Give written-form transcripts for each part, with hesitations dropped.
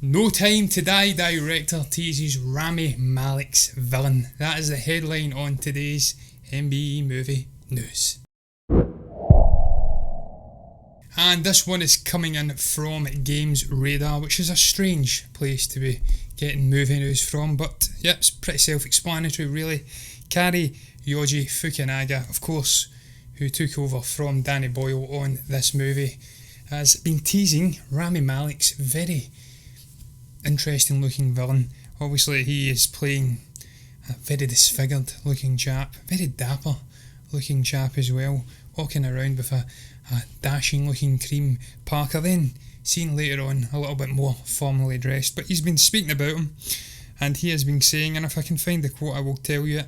No Time to Die director teases Rami Malek's villain. That is the headline on today's MBE movie news. And this one is coming in from Games Radar, which is a strange place to be getting movie news from, but yeah, it's pretty self-explanatory really. Kari Yoji Fukunaga, of course, who took over from Danny Boyle on this movie, has been teasing Rami Malek's very interesting looking villain. Obviously he is playing a very disfigured looking chap, very dapper looking chap as well, walking around with a dashing looking cream Parker, then seen later on a little bit more formally dressed. But he's been speaking about him, and he has been saying, and if I can find the quote I will tell you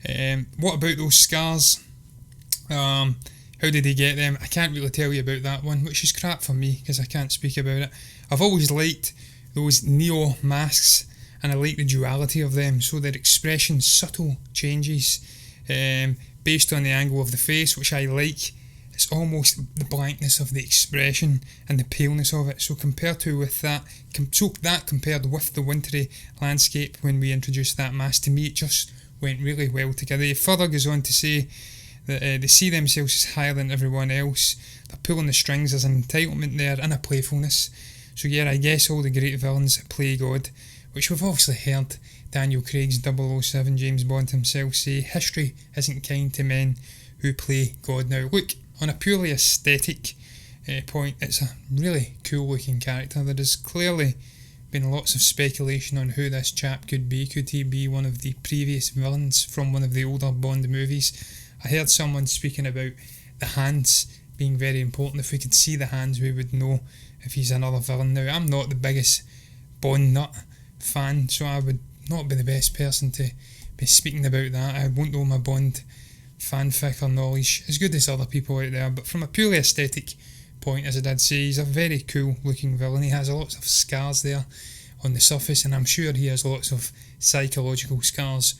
it, what about those scars? How did he get them? I can't really tell you about that one, which is crap for me because I can't speak about it. I've always liked those Neo masks, and I like the duality of them, so their expression subtle changes based on the angle of the face, which I like. It's almost the blankness of the expression and the paleness of it. So compared with that compared with the wintry landscape when we introduced that mask, to me it just went really well together. He further goes on to say that they see themselves as higher than everyone else. They're pulling the strings. There's an entitlement there and a playfulness. So yeah, I guess all the great villains play God, which we've obviously heard Daniel Craig's 007 James Bond himself say, history isn't kind to men who play God. Now look, on a purely aesthetic point, it's a really cool looking character. There has clearly been lots of speculation on who this chap could be. Could he be one of the previous villains from one of the older Bond movies? I heard someone speaking about the hands being very important. If we could see the hands, we would know if he's another villain. Now, I'm not the biggest Bond nut fan, so I would not be the best person to be speaking about that. I won't know my Bond fanfic or knowledge as good as other people out there, but from a purely aesthetic point, as I did say, he's a very cool looking villain. He has lots of scars there on the surface, and I'm sure he has lots of psychological scars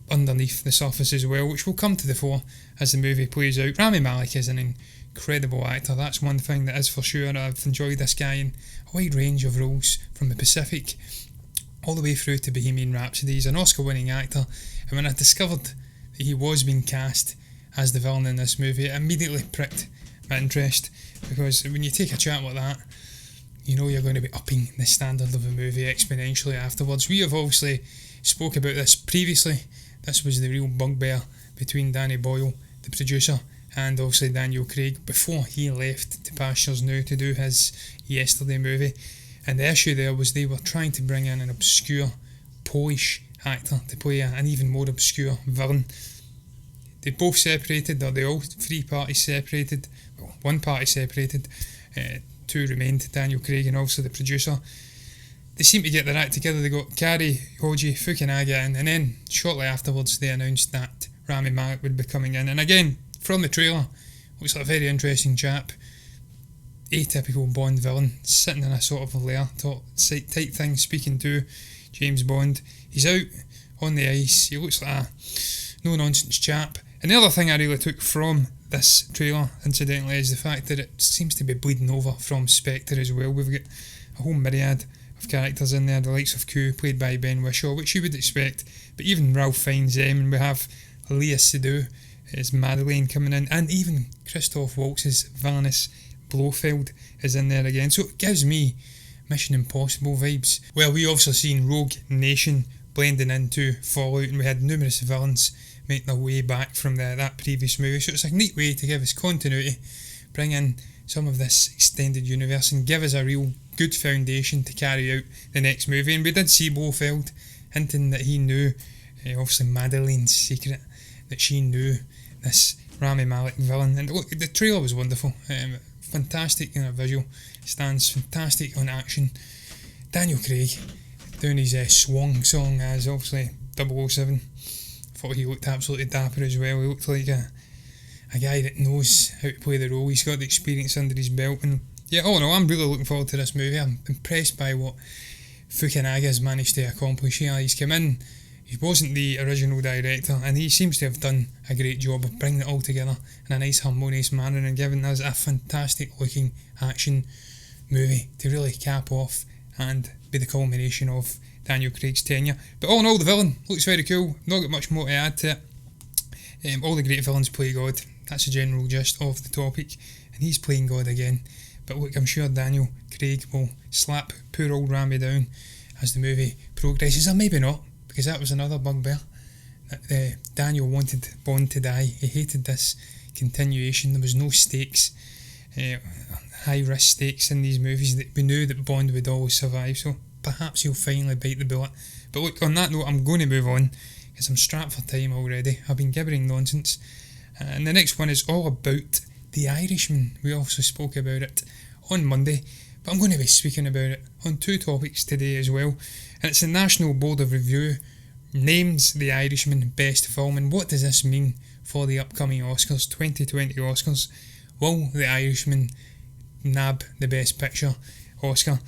underneath the surface as well, which will come to the fore as the movie plays out. Rami Malek is an incredible actor, that's one thing that is for sure. I've enjoyed this guy in a wide range of roles, from The Pacific all the way through to Bohemian Rhapsody. He's an Oscar winning actor, and when I discovered that he was being cast as the villain in this movie, it immediately pricked my interest, because when you take a chat like that, you know you're going to be upping the standard of a movie exponentially afterwards. We have obviously spoke about this previously. This was the real bugbear between Danny Boyle, the producer, and obviously Daniel Craig before he left to Pastures New to do his Yesterday movie. And the issue there was they were trying to bring in an obscure Polish actor to play an even more obscure villain. They both separated, or they all three parties separated. Well, one party separated, two remained, Daniel Craig and also the producer. They seemed to get their act together. They got Kari Yoji Fukunaga in, and then shortly afterwards they announced that Rami Malek would be coming in. And again, from the trailer, looks like a very interesting chap. Atypical Bond villain, sitting in a sort of a lair type thing, speaking to James Bond. He's out on the ice. He looks like a no-nonsense chap. And the other thing I really took from this trailer, incidentally, is the fact that it seems to be bleeding over from Spectre as well. We've got a whole myriad of characters in there, the likes of Q, played by Ben Whishaw, which you would expect, but even Ralph Fiennes, and we have Leah Seydoux as Madeleine coming in, and even Christoph Waltz's villainous Blofeld is in there again, so it gives me Mission Impossible vibes. Well, we also seen Rogue Nation blending into Fallout, and we had numerous villains making their way back from that previous movie, so it's a neat way to give us continuity, bring in some of this extended universe and give us a real good foundation to carry out the next movie. And we did see Blofeld hinting that he knew, obviously Madeleine's secret, that she knew this Rami Malek villain. And look, the trailer was wonderful, fantastic in a visual stance, fantastic on action. Daniel Craig doing his swan song as obviously 007. Thought he looked absolutely dapper as well. He looked like a guy that knows how to play the role. He's got the experience under his belt, and yeah, all in all, I'm really looking forward to this movie. I'm impressed by what Fukunaga's managed to accomplish here. He's come in, he wasn't the original director, and he seems to have done a great job of bringing it all together in a nice harmonious manner and giving us a fantastic looking action movie to really cap off and be the culmination of Daniel Craig's tenure. But all in all, the villain looks very cool. Not got much more to add to it. All the great villains play God. That's the general gist of the topic, and he's playing God again. But look, I'm sure Daniel Craig will slap poor old Rami down as the movie progresses, or maybe not, because that was another bugbear. Daniel wanted Bond to die. He hated this continuation. There was no stakes, high risk stakes in these movies. That we knew that Bond would always survive, so perhaps he'll finally bite the bullet. But look, on that note, I'm going to move on because I'm strapped for time already. I've been gibbering nonsense. And the next one is all about The Irishman. We also spoke about it on Monday, but I'm going to be speaking about it on two topics today as well. And it's the National Board of Review names The Irishman Best Film, and what does this mean for the upcoming Oscars, 2020 Oscars? Will The Irishman nab the Best Picture Oscar?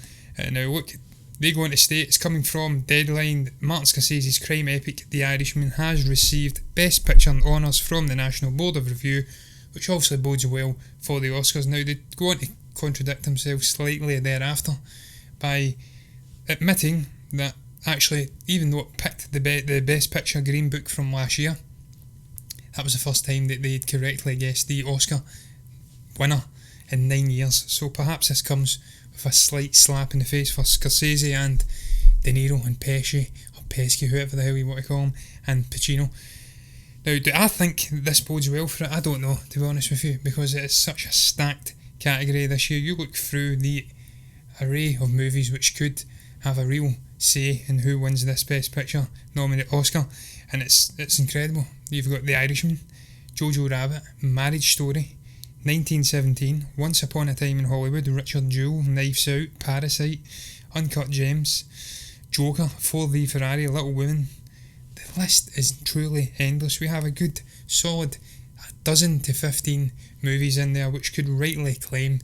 Now look, they go on to state, it's coming from Deadline, Martin Scorsese's crime epic The Irishman has received Best Picture honours from the National Board of Review, which obviously bodes well for the Oscars. Now they go on to contradict themselves slightly thereafter by admitting that actually, even though it picked the Best Picture Green Book from last year, that was the first time that they'd correctly guessed the Oscar winner in 9 years. So perhaps this comes with a slight slap in the face for Scorsese and De Niro and Pesci, or Pesci, whoever the hell you want to call him, and Pacino. Now, do I think this bodes well for it? I don't know, to be honest with you, because it is such a stacked category this year. You look through the array of movies which could have a real say in who wins this Best Picture nominated Oscar, and it's incredible. You've got The Irishman, Jojo Rabbit, Marriage Story, 1917, Once Upon a Time in Hollywood, Richard Jewell, Knives Out, Parasite, Uncut Gems, Joker, Ford v Ferrari, Little Women. The list is truly endless. We have a good solid 12 to 15 movies in there which could rightly claim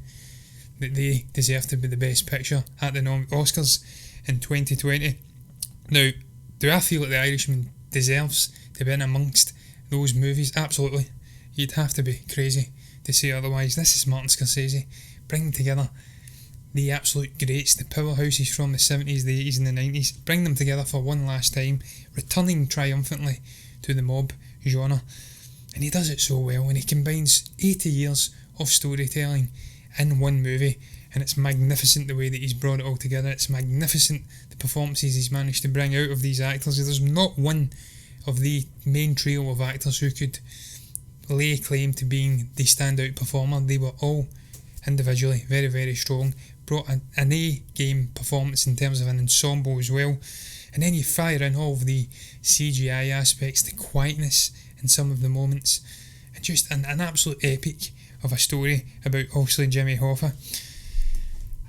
that they deserve to be the Best Picture at the Oscars in 2020. Now, do I feel that The Irishman deserves to be in amongst those movies? Absolutely. You'd have to be crazy to say otherwise. This is Martin Scorsese bringing together the absolute greats, the powerhouses from the 70s, the 80s and the 90s, bring them together for one last time, returning triumphantly to the mob genre. And he does it so well, and he combines 80 years of storytelling in one movie, and it's magnificent the way that he's brought it all together. It's magnificent the performances he's managed to bring out of these actors. There's not one of the main trio of actors who could lay claim to being the standout performer. They were all individually very, very strong, brought an A-game performance in terms of an ensemble as well. And then you fire in all of the CGI aspects, the quietness in some of the moments, and just an absolute epic of a story about obviously Jimmy Hoffa.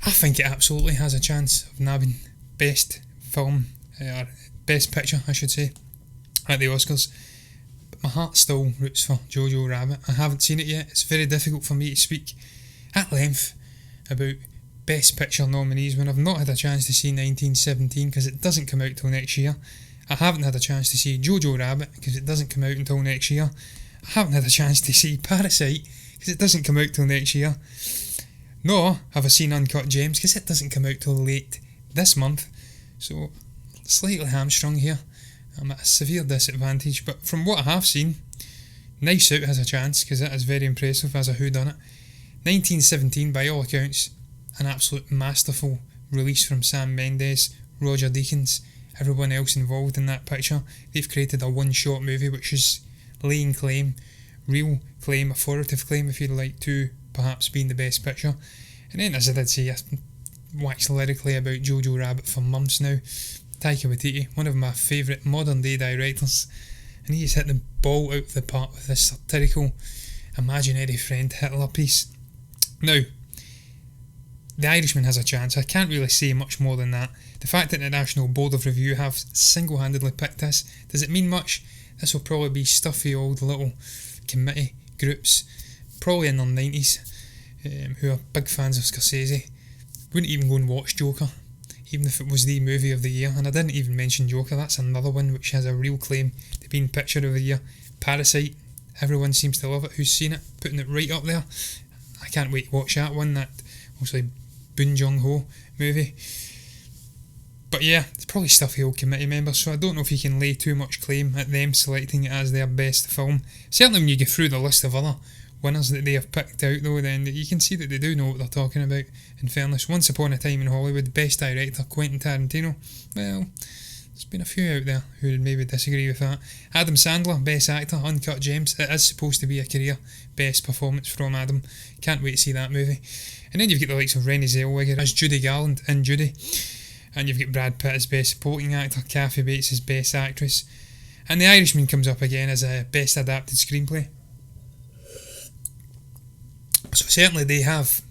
I think it absolutely has a chance of nabbing Best Film, or Best Picture I should say, at the Oscars. But my heart still roots for Jojo Rabbit. I haven't seen it yet. It's very difficult for me to speak at length about Best Picture nominees when I've not had a chance to see 1917 because it doesn't come out till next year. I haven't had a chance to see Jojo Rabbit because it doesn't come out until next year. I haven't had a chance to see Parasite because it doesn't come out till next year. Nor have I seen Uncut Gems because it doesn't come out till late this month. So, slightly hamstrung here. I'm at a severe disadvantage, but from what I have seen, Knives Out has a chance because that is very impressive as a whodunit. 1917, by all accounts, an absolute masterful release from Sam Mendes, Roger Deakins, everyone else involved in that picture. They've created a one-shot movie which is laying claim, real claim, authoritative claim if you'd like, to perhaps being the Best Picture. And then, as I did say, I waxed lyrically about Jojo Rabbit for months now. Taika Waititi, one of my favourite modern day directors, and he's hit the ball out of the park with this satirical imaginary friend Hitler piece. Now, The Irishman has a chance. I can't really say much more than that. The fact that the National Board of Review have single-handedly picked this, does it mean much? This will probably be stuffy old little committee groups, probably in their 90s, who are big fans of Scorsese. Wouldn't even go and watch Joker, even if it was the movie of the year. And I didn't even mention Joker, that's another one which has a real claim to being picture of the year. Parasite, everyone seems to love it who's seen it, putting it right up there. I can't wait to watch that one, that obviously Boon Jung-ho movie. But yeah, it's probably stuffy old committee members, so I don't know if you can lay too much claim at them selecting it as their best film. Certainly when you go through the list of other winners that they have picked out though, then you can see that they do know what they're talking about, in fairness. Once Upon a Time in Hollywood, best director Quentin Tarantino. Well, there's been a few out there who would maybe disagree with that. Adam Sandler, best actor, Uncut Gems. It is supposed to be a career best performance from Adam. Can't wait to see that movie. And then you've got the likes of Renée Zellweger as Judy Garland in Judy. And you've got Brad Pitt as best supporting actor, Kathy Bates as best actress. And The Irishman comes up again as a best adapted screenplay. So certainly they have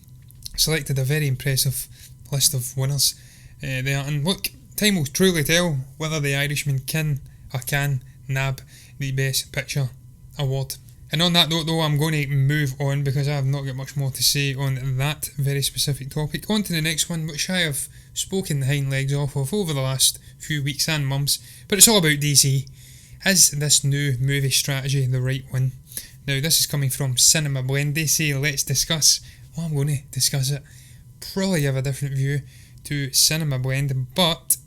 selected a very impressive list of winners there. And look, time will truly tell whether The Irishman can nab the Best Picture award. And on that note though, I'm going to move on because I have not got much more to say on that very specific topic. On to the next one, which I have spoken the hind legs off of over the last few weeks and months, but it's all about DC. Is this new movie strategy the right one? Now this is coming from Cinema Blend. They say let's discuss. Well, I'm going to discuss it. Probably have a different view to Cinema Blend, but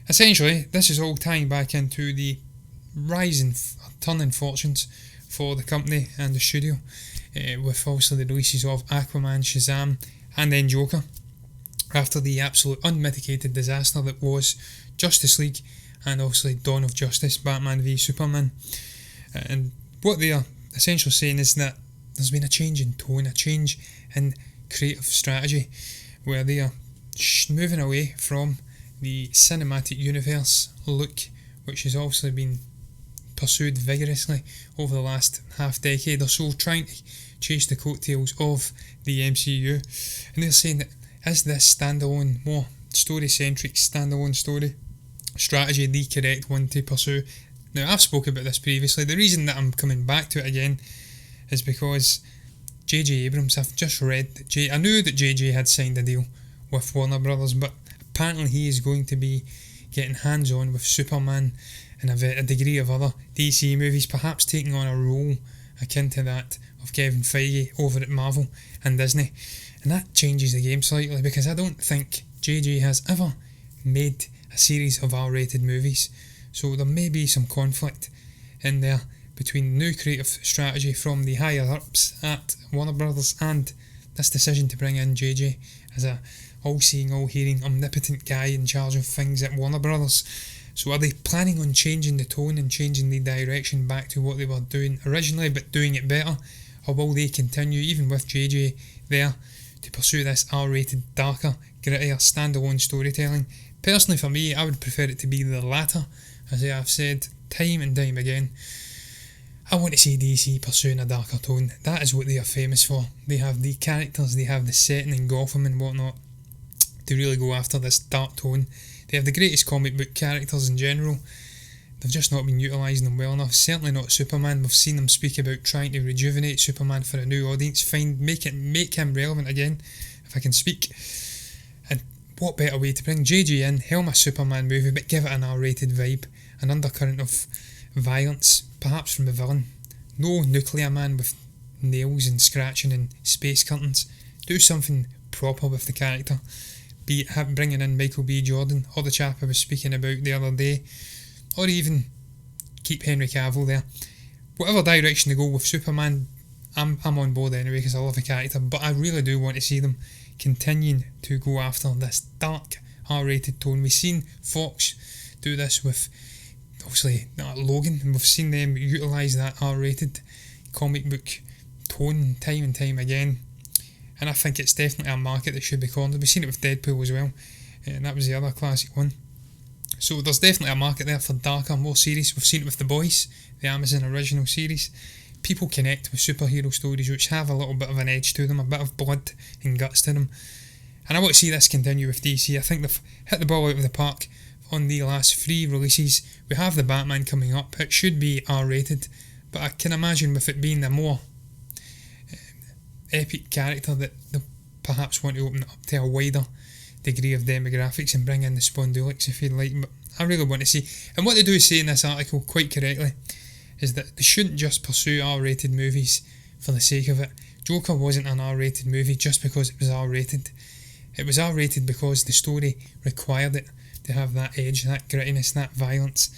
essentially this is all tying back into the rise in turning fortunes for the company and the studio, with obviously the releases of Aquaman, Shazam and then Joker, after the absolute unmitigated disaster that was Justice League and obviously Dawn of Justice, Batman v Superman. And what they are essentially saying is that there's been a change in tone, a change in creative strategy, where they are moving away from the cinematic universe look, which has obviously been pursued vigorously over the last half decade or so, trying to chase the coattails of the MCU. And they're saying that is this standalone, more story-centric standalone story strategy the correct one to pursue? Now, I've spoken about this previously. The reason that I'm coming back to it again is because J.J. Abrams, I've just read that I knew that J.J. had signed a deal with Warner Brothers, but apparently he is going to be getting hands-on with Superman and a degree of other DC movies, perhaps taking on a role akin to that of Kevin Feige over at Marvel and Disney. And that changes the game slightly, because I don't think JJ has ever made a series of R-rated movies, so there may be some conflict in there between new creative strategy from the higher ups at Warner Brothers and this decision to bring in JJ as a all-seeing, all-hearing, omnipotent guy in charge of things at Warner Brothers. So are they planning on changing the tone and changing the direction back to what they were doing originally, but doing it better? Or will they continue, even with JJ there, to pursue this R-rated, darker, grittier, standalone storytelling? Personally for me, I would prefer it to be the latter. As I have said time and time again, I want to see DC pursuing a darker tone. That is what they are famous for. They have the characters, they have the setting in Gotham and whatnot to really go after this dark tone. They have the greatest comic book characters in general. They've just not been utilising them well enough. Certainly not Superman. We've seen them speak about trying to rejuvenate Superman for a new audience. Make him relevant again, if I can speak. And what better way to bring JJ in, helm a Superman movie, but give it an R-rated vibe, an undercurrent of violence, perhaps from the villain. No nuclear man with nails and scratching and space curtains. Do something proper with the character. Be it bringing in Michael B. Jordan, or the chap I was speaking about the other day, or even keep Henry Cavill there. Whatever direction they go with Superman, I'm on board anyway, because I love the character, but I really do want to see them continuing to go after this dark R-rated tone. We've seen Fox do this with obviously Logan, and we've seen them utilise that R-rated comic book tone time and time again. And I think it's definitely a market that should be cornered. We've seen it with Deadpool as well, and that was the other classic one. So there's definitely a market there for darker, more serious. We've seen it with The Boys, the Amazon original series. People connect with superhero stories which have a little bit of an edge to them, a bit of blood and guts to them. And I want to see this continue with DC. I think they've hit the ball out of the park on the last 3 releases. We have the Batman coming up. It should be R-rated, but I can imagine with it being a more epic character that they'll perhaps want to open it up to a wider degree of demographics and bring in the Spondulics, if you like. But I really want to see, and what they do say in this article quite correctly is that they shouldn't just pursue R-rated movies for the sake of it. Joker wasn't an R-rated movie just because it was R-rated. It was R-rated because the story required it. to have that edge, that grittiness, that violence.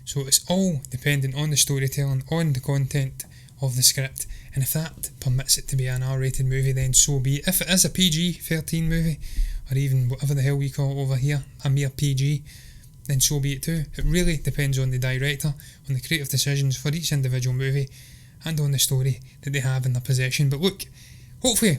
So it's all dependent on the storytelling, on the content of the script, and if that permits it to be an R-rated movie, then so be it. If it is a PG-13 movie, or even whatever the hell we call it over here, a mere PG, then so be it too. It really depends on the director, on the creative decisions for each individual movie, and on the story that they have in their possession. But look, hopefully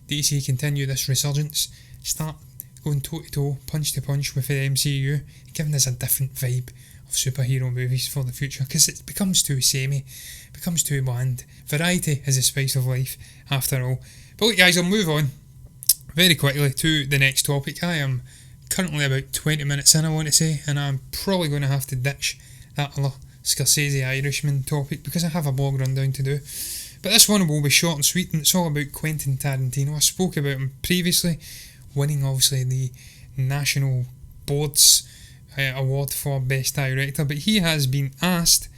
DC continue this resurgence, start going toe to toe, punch to punch with the MCU, giving us a different vibe of superhero movies for the future, because it becomes too samey, becomes too bland. Variety is the spice of life after all. But look guys, I'll move on very quickly to the next topic. I am currently about 20 minutes in, I want to say, and I'm probably going to have to ditch that other Scorsese Irishman topic because I have a blog rundown to do. But this one will be short and sweet, and it's all about Quentin Tarantino. I spoke about him previously, winning obviously the National Board's award for Best Director, but he has been asked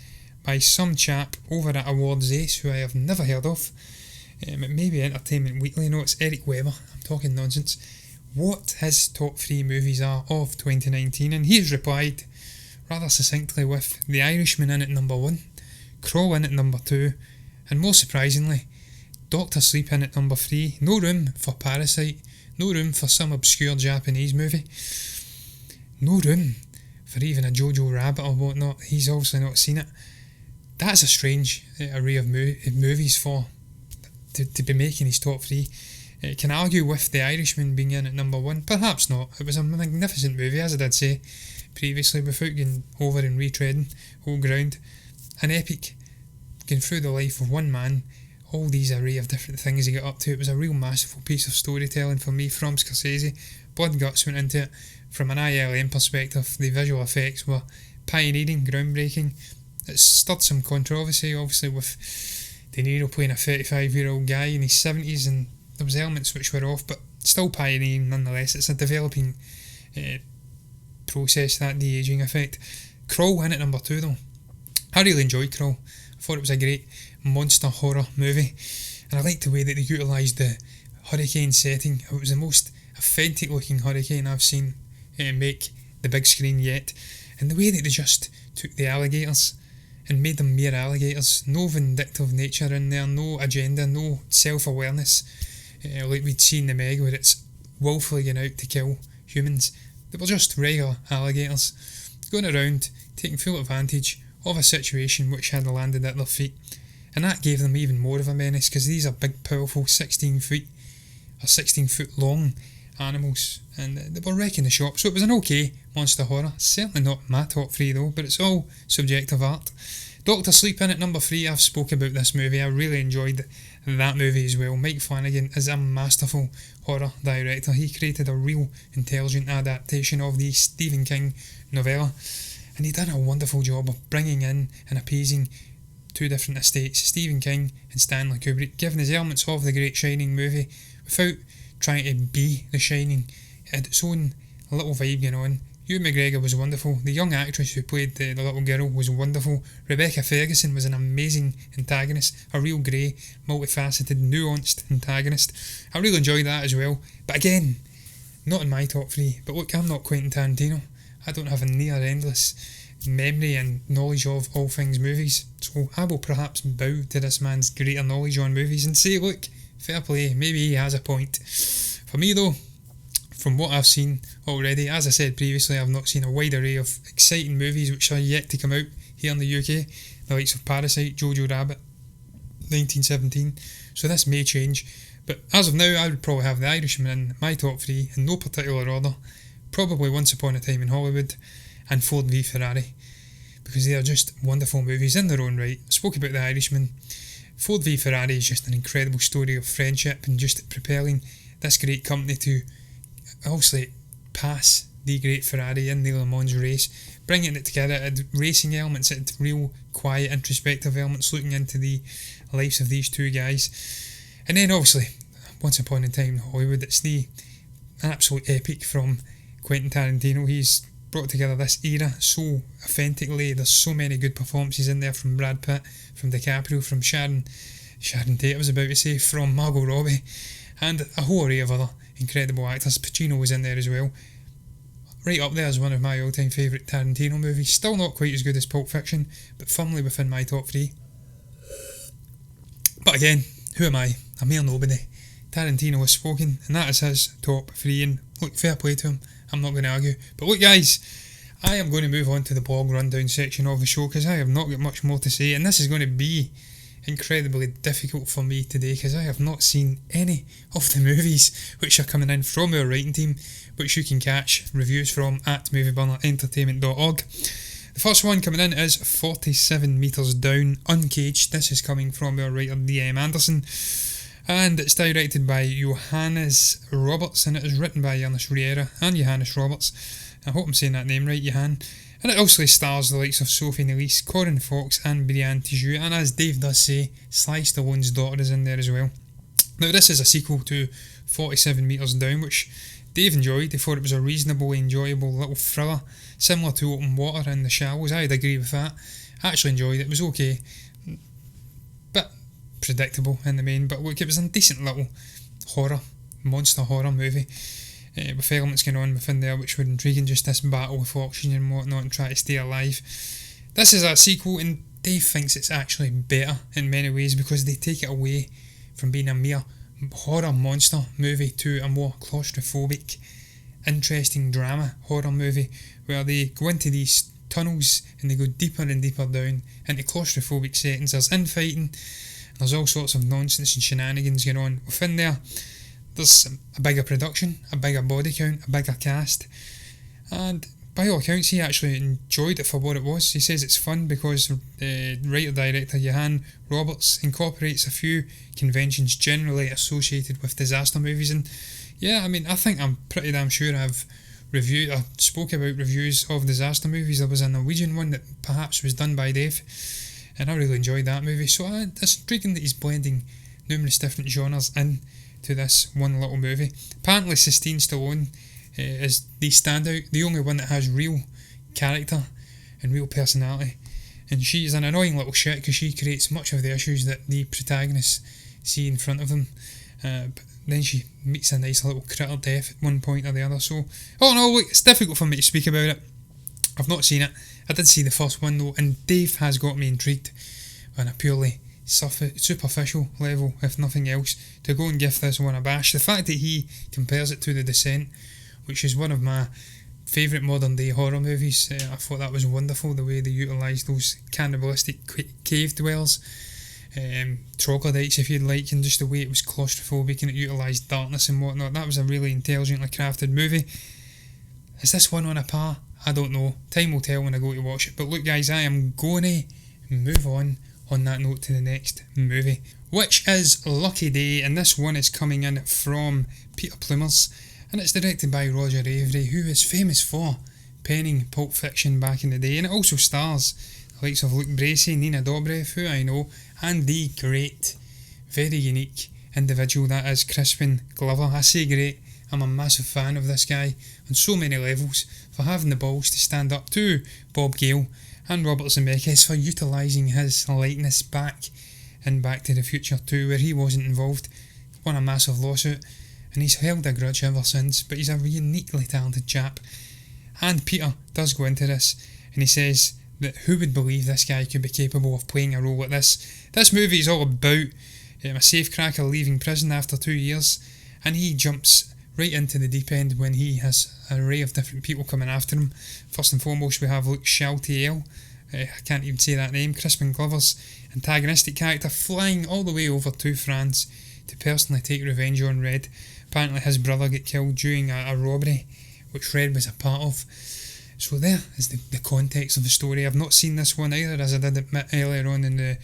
by some chap over at Awards Ace, who I have never heard of, it may be Entertainment Weekly, no, it's Eric Weber, I'm talking nonsense, what his top 3 movies are of 2019, and he has replied rather succinctly with The Irishman in at number 1, Crawl in at number 2, and more surprisingly, Doctor Sleep in at number 3, no room for Parasite, no room for some obscure Japanese movie, no room for even a Jojo Rabbit or whatnot. He's obviously not seen it. That's a strange array of movies for to be making his top 3. Can I argue with The Irishman being in at number 1? Perhaps not. It was a magnificent movie, as I did say previously, without going over and retreading old ground. An epic, going through the life of one man, all these array of different things he got up to. It was a real masterful piece of storytelling for me from Scorsese. Blood and guts went into it. From an ILM perspective, the visual effects were pioneering, groundbreaking. It stirred some controversy, obviously, with De Niro playing a 35-year-old guy in his 70s, and there was elements which were off, but still pioneering nonetheless. It's a developing process, that de-aging effect. Crawl in at number 2 though. I really enjoyed Crawl. I thought it was a great monster horror movie, and I liked the way that they utilised the hurricane setting. It was the most authentic looking hurricane I've seen make the big screen yet, and the way that they just took the alligators and made them mere alligators, no vindictive nature in there, no agenda, no self-awareness like we'd seen in the Meg, where it's willfully going out to kill humans. They were just regular alligators going around taking full advantage of a situation which had landed at their feet, and that gave them even more of a menace, because these are big, powerful 16 foot long animals, and they were wrecking the shop. So it was an okay monster horror, certainly not my top 3 though, but it's all subjective art. Doctor Sleep in at number 3, I've spoken about this movie, I really enjoyed that movie as well. Mike Flanagan is a masterful horror director. He created a real intelligent adaptation of the Stephen King novella, and he done a wonderful job of bringing in and appeasing 2 different estates, Stephen King and Stanley Kubrick, giving us elements of the great Shining movie without trying to be The Shining. It had its own little vibe going on. Ewan McGregor was wonderful. The young actress who played the little girl was wonderful. Rebecca Ferguson was an amazing antagonist, a real grey, multifaceted, nuanced antagonist. I really enjoyed that as well. But again, not in my top 3. But look, I'm not Quentin Tarantino. I don't have a near endless memory and knowledge of all things movies. So I will perhaps bow to this man's greater knowledge on movies and say, look, fair play, maybe he has a point. For me though, from what I've seen already, as I said previously, I've not seen a wide array of exciting movies which are yet to come out here in the UK, the likes of Parasite, Jojo Rabbit, 1917, so this may change, but as of now I would probably have The Irishman in my top 3 in no particular order, probably Once Upon a Time in Hollywood and Ford v Ferrari, because they are just wonderful movies in their own right. I spoke about The Irishman. Ford v Ferrari is just an incredible story of friendship and just propelling this great company to obviously pass the great Ferrari in the Le Mans race, bringing it together. It had racing elements, it had real quiet introspective elements looking into the lives of these 2 guys, and then obviously Once Upon a Time in Hollywood. It's the absolute epic from Quentin Tarantino. He's brought together this era so authentically. There's so many good performances in there from Brad Pitt, from DiCaprio, from Sharon Tate, I was about to say, from Margot Robbie, and a whole array of other incredible actors. Pacino was in there as well. right up there as one of my all-time favourite Tarantino movies. Still not quite as good as Pulp Fiction, but firmly within my top 3. But again, who am I? A mere nobody. Tarantino has spoken, and that is his top 3, and look, fair play to him, I'm not going to argue. But look guys, I am going to move on to the blog rundown section of the show, because I have not got much more to say, and this is going to be incredibly difficult for me today, because I have not seen any of the movies which are coming in from our writing team, which you can catch reviews from at movieburnerentertainment.org. The first one coming in is 47 Metres Down, Uncaged. This is coming from our writer D.M. Anderson, and it's directed by Johannes Roberts, and it is written by Ernest Riera and Johannes Roberts. I hope I'm saying that name right, Johan. And it also stars the likes of Sophie Nelise, Corin Fox and Brianne Tijoux, and as Dave does say, Sly Stallone's daughter is in there as well. Now this is a sequel to 47 Metres Down, which Dave enjoyed. He thought it was a reasonably enjoyable little thriller, similar to Open Water and The Shallows. I'd agree with that. I actually enjoyed it. It was okay. Bit predictable in the main, but look, it was a decent little monster horror movie. With elements going on within there which were intriguing, just this battle with oxygen and whatnot and try to stay alive. This is a sequel, and Dave thinks it's actually better in many ways, because they take it away from being a mere horror monster movie to a more claustrophobic, interesting drama horror movie, where they go into these tunnels and they go deeper and deeper down into claustrophobic settings. There's infighting, there's all sorts of nonsense and shenanigans going on within there. There's a bigger production, a bigger body count, a bigger cast, and by all accounts he actually enjoyed it for what it was. He says it's fun because writer-director Johan Roberts incorporates a few conventions generally associated with disaster movies, and yeah, I mean, I think I'm pretty damn sure I spoke about reviews of disaster movies. There was a Norwegian one that perhaps was done by Dave, and I really enjoyed that movie, so it's intriguing that he's blending numerous different genres in to this one little movie. Apparently Sistine Stallone is the standout, the only one that has real character and real personality, and she is an annoying little shit because she creates much of the issues that the protagonists see in front of them, but then she meets a nice little critter death at one point or the other. So, oh no, look, it's difficult for me to speak about it. I've not seen it. I did see the first one though, and Dave has got me intrigued on a purely superficial level, if nothing else, to go and give this one a bash. The fact that he compares it to The Descent, which is one of my favourite modern day horror movies, I thought that was wonderful, the way they utilised those cannibalistic cave dwellers, troglodytes if you'd like, and just the way it was claustrophobic and it utilised darkness and whatnot. That was a really intelligently crafted movie. Is this one on a par? I don't know. Time will tell when I go to watch it. But look guys, I am going to move on that note to the next movie, which is Lucky Day, and this one is coming in from Peter Plumers, and it's directed by Roger Avary, who is famous for penning Pulp Fiction back in the day, and it also stars the likes of Luc Bracey, Nina Dobrev, who I know, and the great, very unique individual that is Crispin Glover. I say great, I'm a massive fan of this guy on so many levels, for having the balls to stand up to Bob Gale and Robert Zemeckis for utilising his likeness back in Back to the Future 2, where he wasn't involved. Won a massive lawsuit, and he's held a grudge ever since, but he's a uniquely talented chap. And Peter does go into this, and he says that who would believe this guy could be capable of playing a role like this. This movie is all about a safecracker leaving prison after 2 years, and he jumps right into the deep end when he has an array of different people coming after him. First and foremost, we have Luke Chaltiel, I can't even say that name, Crispin Glover's antagonistic character, flying all the way over to France to personally take revenge on Red. Apparently his brother got killed during a robbery which Red was a part of. So there is the context of the story. I've not seen this one either, as I did admit earlier on in the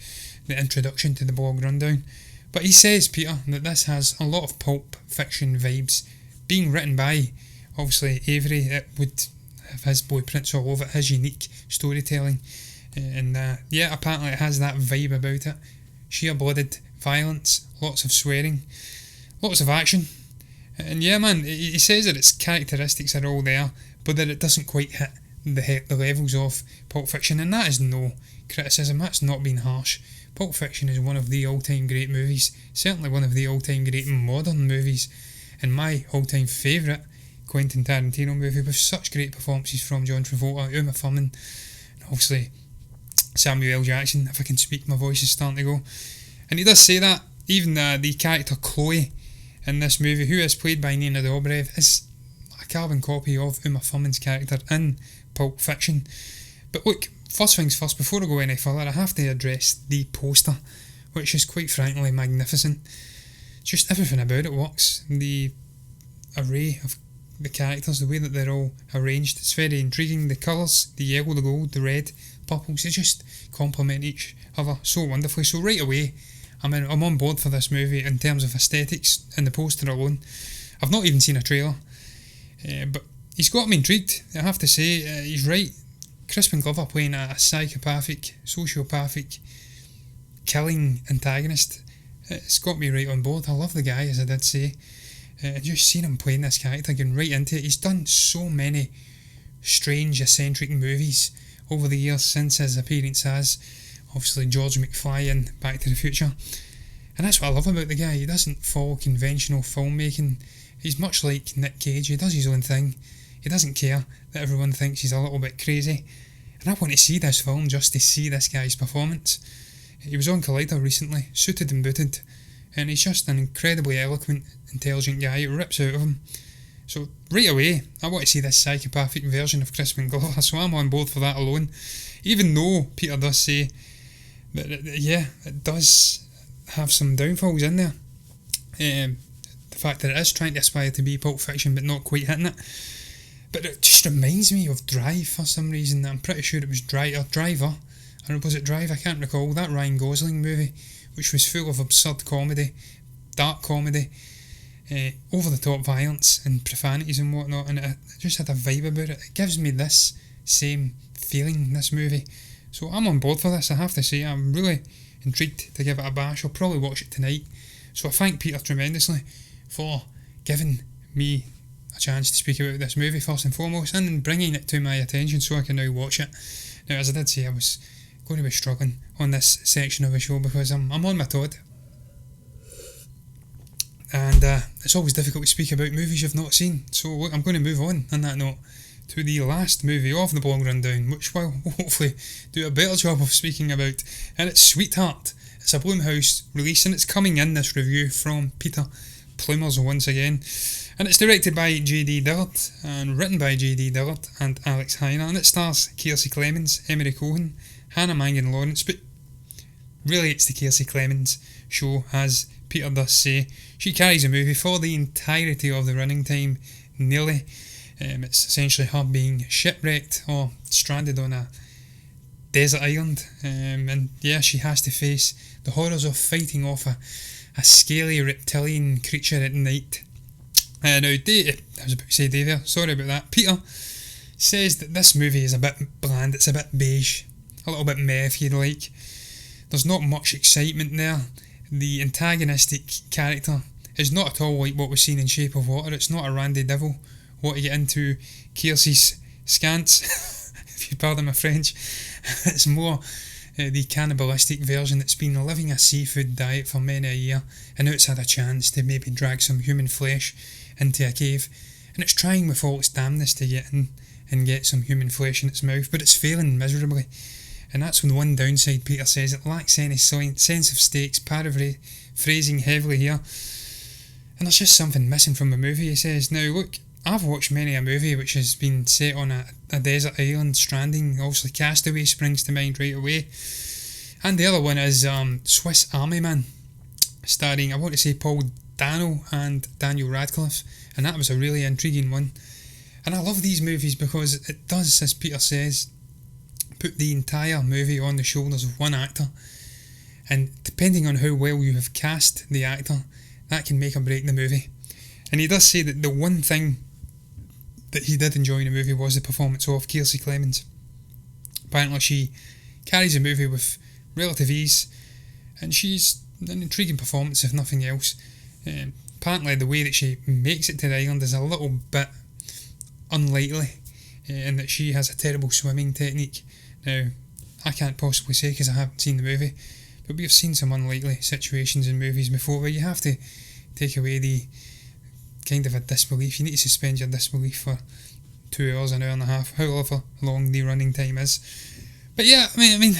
introduction to the blog rundown. But he says, Peter, that this has a lot of Pulp Fiction vibes. Being written by, obviously, Avary, it would have his blueprints all over it, his unique storytelling. And yeah, apparently it has that vibe about it. Sheer-blooded violence, lots of swearing, lots of action. And yeah, man, he says that its characteristics are all there, but that it doesn't quite hit the levels of Pulp Fiction. And that is no criticism, that's not being harsh. Pulp Fiction is one of the all-time great movies, certainly one of the all-time great modern movies, and my all-time favourite, Quentin Tarantino movie with such great performances from John Travolta, Uma Thurman, and obviously Samuel L. Jackson. If I can speak, my voice is starting to go. And he does say that even the character Chloe in this movie, who is played by Nina Dobrev, is a carbon copy of Uma Thurman's character in Pulp Fiction. But look, first things first, before I go any further, I have to address the poster, which is quite frankly magnificent. Just everything about it works. The array of the characters, the way that they're all arranged, it's very intriguing. The colours, the yellow, the gold, the red, purples, they just complement each other so wonderfully. So right away, I'm on board for this movie in terms of aesthetics and the poster alone. I've not even seen a trailer, but he's got me intrigued, I have to say. He's right. Crispin Glover playing a psychopathic, sociopathic, killing antagonist. It's got me right on board. I love the guy, as I did say. Just seeing him playing this character, getting right into it. He's done so many strange, eccentric movies over the years since his appearance as, obviously, George McFly in Back to the Future. And that's what I love about the guy. He doesn't follow conventional filmmaking. He's much like Nick Cage. He does his own thing. He doesn't care that everyone thinks he's a little bit crazy. And I want to see this film just to see this guy's performance. He was on Collider recently, suited and booted, and he's just an incredibly eloquent, intelligent guy. It rips out of him. So right away, I want to see this psychopathic version of Crispin Glover, so I'm on board for that alone. Even though Peter does say that, it does have some downfalls in there. The fact that it is trying to aspire to be Pulp Fiction but not quite hitting it. But it just reminds me of Drive for some reason. I'm pretty sure it was Driver, or was it Drive? I can't recall. That Ryan Gosling movie, which was full of absurd comedy, dark comedy, over-the-top violence and profanities and whatnot, and it just had a vibe about it. It gives me this same feeling, this movie. So I'm on board for this, I have to say. I'm really intrigued to give it a bash. I'll probably watch it tonight. So I thank Peter tremendously for giving me a chance to speak about this movie first and foremost, and bringing it to my attention so I can now watch it. Now, as I did say, I was going to be struggling on this section of the show because I'm on my Todd, and it's always difficult to speak about movies you've not seen. So look, I'm going to move on that note to the last movie of the Blog Rundown, which will hopefully do a better job of speaking about, and it's Sweetheart. It's a Blumhouse release, and it's coming in this review from Peter Plumers once again. And it's directed by J.D. Dillard and written by J.D. Dillard and Alex Heiner, and it stars Kiersey Clemens, Emery Cohen, Hannah Mangan Lawrence. But really, it's the Kiersey Clemens show, as Peter does say. She carries the movie for the entirety of the running time, nearly. It's essentially her being shipwrecked or stranded on a desert island, and she has to face the horrors of fighting off a scaly reptilian creature at night. Now, Dave, I was about to say Dave there, sorry about that. Peter says that this movie is a bit bland, it's a bit beige, a little bit meh if you'd like. There's not much excitement there. The antagonistic character is not at all like what we've seen in Shape of Water. It's not a Randy Devil. Want to get into Kiersey's scants, if you pardon my French. It's more the cannibalistic version that's been living a seafood diet for many a year, and now it's had a chance to maybe drag some human flesh into a cave, and it's trying with all its damnness to get in and get some human flesh in its mouth, but it's failing miserably. And that's when one downside. Peter says it lacks any sense of stakes, paraphrasing heavily here, and there's just something missing from the movie, he says. Now look, I've watched many a movie which has been set on a desert island, stranding. Obviously Castaway springs to mind right away, and the other one is Swiss Army Man, starring, I want to say, Paul Dano and Daniel Radcliffe, and that was a really intriguing one. And I love these movies because it does, as Peter says, put the entire movie on the shoulders of one actor, and depending on how well you have cast the actor, that can make or break the movie. And he does say that the one thing that he did enjoy in the movie was the performance of Kiersey Clemens. Apparently she carries the movie with relative ease, and she's an intriguing performance if nothing else. Apparently the way that she makes it to the island is a little bit unlikely, and that she has a terrible swimming technique. Now, I can't possibly say because I haven't seen the movie, but we've seen some unlikely situations in movies before where you have to take away the kind of a disbelief. You need to suspend your disbelief for 2 hours, an hour and a half, however long the running time is. But yeah, I mean,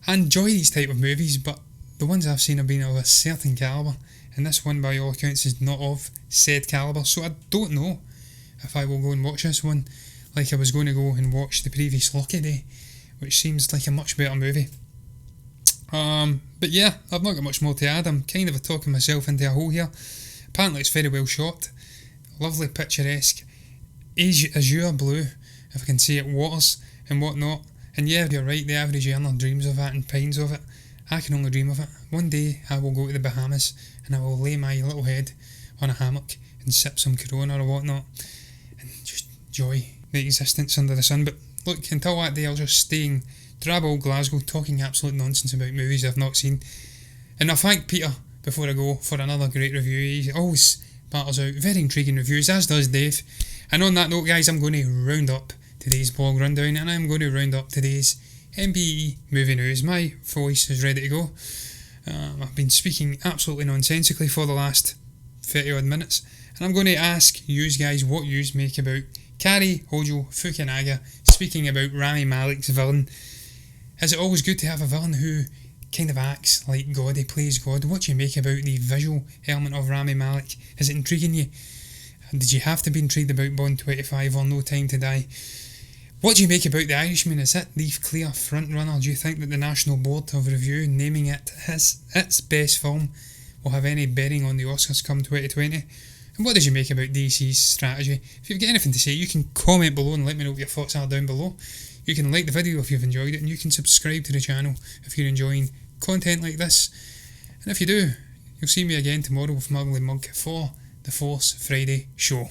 I enjoy these type of movies, but the ones I've seen have been of a certain calibre, and this one by all accounts is not of said calibre, so I don't know if I will go and watch this one like I was going to go and watch the previous Lucky Day, which seems like a much better movie. But yeah, I've not got much more to add. I'm kind of talking myself into a hole here. Apparently it's very well shot, lovely picturesque, azure blue, if I can say it, waters and whatnot. And yeah, you're right, the average earner dreams of it and pines of it. I can only dream of it. One day I will go to the Bahamas and I will lay my little head on a hammock and sip some Corona or whatnot and just enjoy the existence under the sun. But look, until that day I'll just stay in drab old Glasgow talking absolute nonsense about movies I've not seen. And I thank Peter before I go for another great review. He always batters out very intriguing reviews, as does Dave. And on that note, guys, I'm going to round up today's blog rundown, and I'm going to round up today's MBE movie news. My voice is ready to go. I've been speaking absolutely nonsensically for the last 30 odd minutes, and I'm going to ask you guys what you make about Kari Hojo Fukunaga speaking about Rami Malek's villain. Is it always good to have a villain who kind of acts like God, he plays God? What do you make about the visual element of Rami Malek? Is it intriguing you? Did you have to be intrigued about Bond 25 or No Time to Die? What do you make about The Irishman? Is it the clear front runner? Do you think that the National Board of Review naming it its best film will have any bearing on the Oscars come 2020? And what did you make about DC's strategy? If you've got anything to say, you can comment below and let me know what your thoughts are down below. You can like the video if you've enjoyed it, and you can subscribe to the channel if you're enjoying content like this. And if you do, you'll see me again tomorrow with my ugly mug for the Force Friday show.